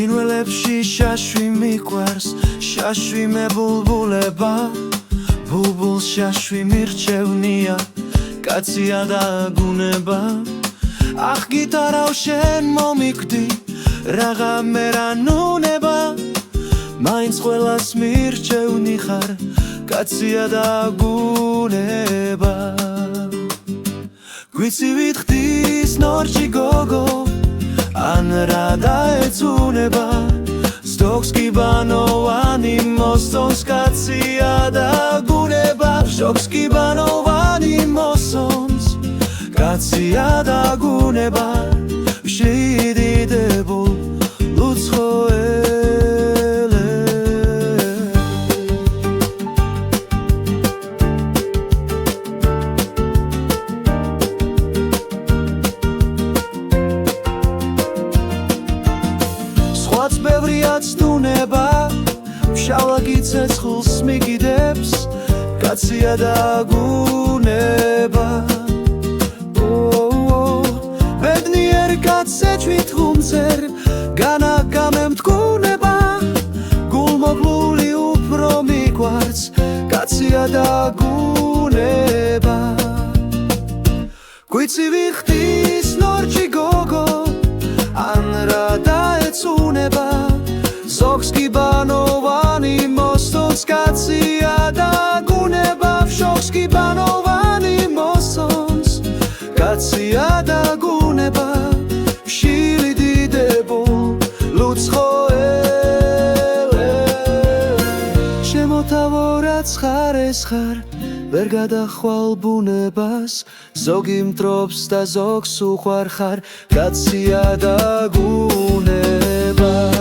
ფრინველებში შაშვი მიყვარს, შაშვი მე ბულბულება, ბულბულს შაშვი მირჩევნია, კაცია და გუნება. ახ გიტარავ შენ მომიკვდი, რაღა მე რა ნუნება, მაინც ყველას მირჩევნი ხარ, კაცია და გუნება. გვიცი ვითხდის ნორჩი გოგო, ან რა დაეცუნება, სტოქს კი ბანოვანი მოსწონს, კაცია და გუნება. შოქს კი ბანოვანი მოსწონს, კაცია და გუნება. მშვიდი დებულ უცხოელე. სხვაც ბევრია ცნუნება, ფშავა გიცეცხლს მიგიდებს, კაცია და გუნება. ბედნიერ კაცს ეჭვით ხუმძერ, განაგამემთქუნება, გულმოკლული უფრო მიყვარს, კაცია და გუნება. გვიცი ვიხდის ნორჩი გოგო, ან რა დაეცუნება, ზოგს კი ბანოვანი მოსწონს, კაცია და გუნება. შოქს კი ბანოვანი მოსწონს, კაცია და გუნება. მშვიდი დებულ უცხოელე. შემოთავორად ხარ ეს ხარ, ვერ გადახვალ ბუნებას, ზოგი მტრობს და ზოგს უყვარ ხარ, კაცია და გუნება.